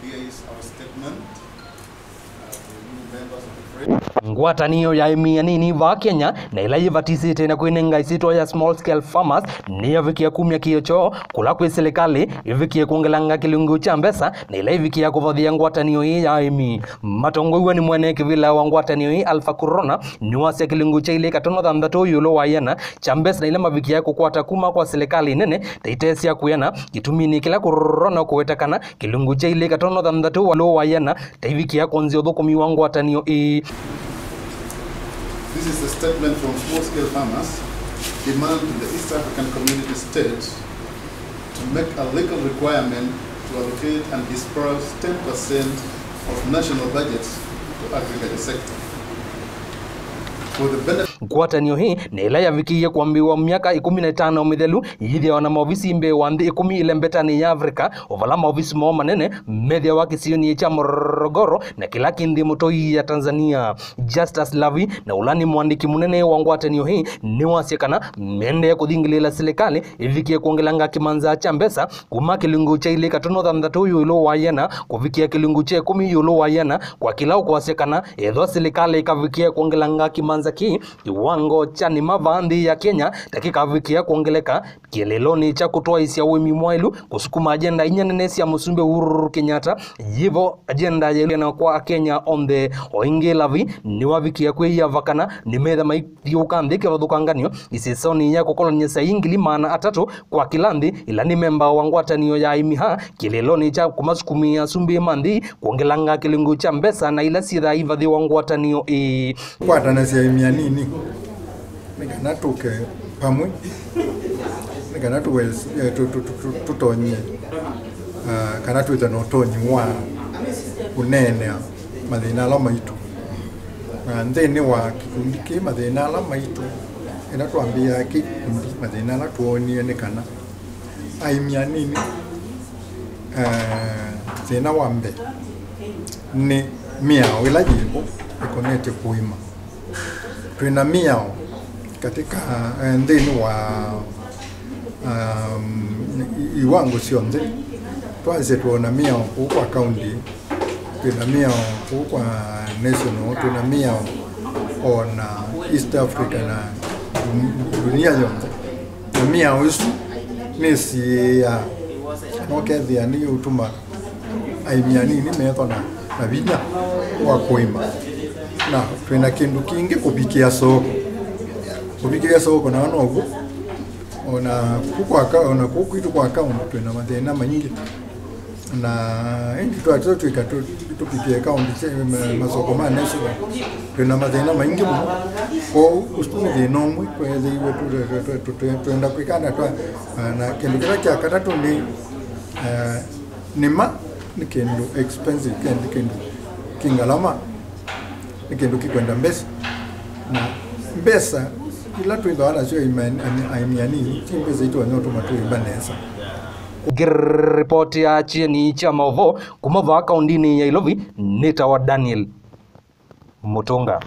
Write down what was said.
Here is our statement. Members of the frame. Ngwatanio ya imianini wa Kenya na ila yivatisite na kuinenga isito ya small scale farmers ni yavikia kumya kiyocho kula kwe serikali ivikia kuongelanga kilungu cha mbesa na ila ivikia kuvadhia ngwatanio hii ya imi matongo iwe ni mwene kivila wa ngwatanio hii Alpha Corona ni wasi ya kilungu cha ile katono dhamdato yulo wayana cha mbesa na ila mavikia kukwata kuma kwa serikali nene taitesi ya kuyana kitumini kila Corona kuwetakana kilungu cha ile katono dhamdato walo wayana taivikia konzio dhukumi wa ngwatanio hii. This is a statement from small-scale farmers demand to the East African Community States to make a legal requirement to allocate and disperse 10% of national budgets to agriculture sector. For the benefit ngwatanio hii ni ila yavikia kuambiwa miaka 15 midhelu yithia wana maofisi mbe wandi 10 ile mbetani ya Afrika ovala maofisi mo manene medhia wake sioni cha Morogoro na kila kindi mutoi ya Tanzania. Justus Lavi na ulani mwandiki munene wa ngwatanio hii ni wasiekana mende ya kudhingilila serikali ivikia kuongelanga kimanza cha mbesa kuma kilungu cha ile katono dhamdatu yulo wayana kuvikia kilungu cha 10 yulo wayana kwa kila kuwasiekana edho serikali ikavikia kuongelanga kimanza ki kiwango cha ni mavandi ya Kenya dakika vikia kuongeleka kieleloni cha kutoa isia wemi mwailu kusukuma agenda inyanenesi ya Musumbe Uhuru Kenyatta yivo agenda yelena kwa Kenya on the oinge lavi ni wavikia kwe ya vakana ni medha maithiuka ndike wadhukanganio isisoni ya kukolonyesa ingili maana atatu kwa kilandi ila ni memba wa ngwatanio ya imiha kieleloni cha kumasukumia Sumbi Mandi kuongelanga kilungu cha mbesa na ila sidha ivadhi wa ngwatanio ngwatanasi ya imianini nikana tuke pamwe nikana tuwe tutonye kana tuwe notonyi wa unene mathina ala maitu nthini wa kikundi ki mathina ala maitu ina twambia kikundi mathina ala tuonie ni kana aimianini thina wa mbe ni miao ila jimbo ikonete kuima twina miao katika nthini wa iwango sionze twaze tuona miao kwa county twina miao kwa national twina miao ona East Africa na dunia yote na miao isu nesi ya nokethia ni utuma aimianini metho na vinya wa kuima na twina kindu kingi kubikia soko na nogu ona kuku kwa account twina mathina maingi na indi twatatu twikatu tupikie account masoko ma national twina mathina maingi muno ko ustumithie nomwe twethiwe twenda kwikana twa na kindu kira kya katatu ni ni kindu expensive kindu kingalama ni kindu kikwenda mbesa na mbesa ila twithawana cio aimianini ti mbesa itu anyotuma tuimbanesa. Ripoti ya Chieni cha Maovo kumava kaundini ya Ilovi nita wa Daniel Mutonga.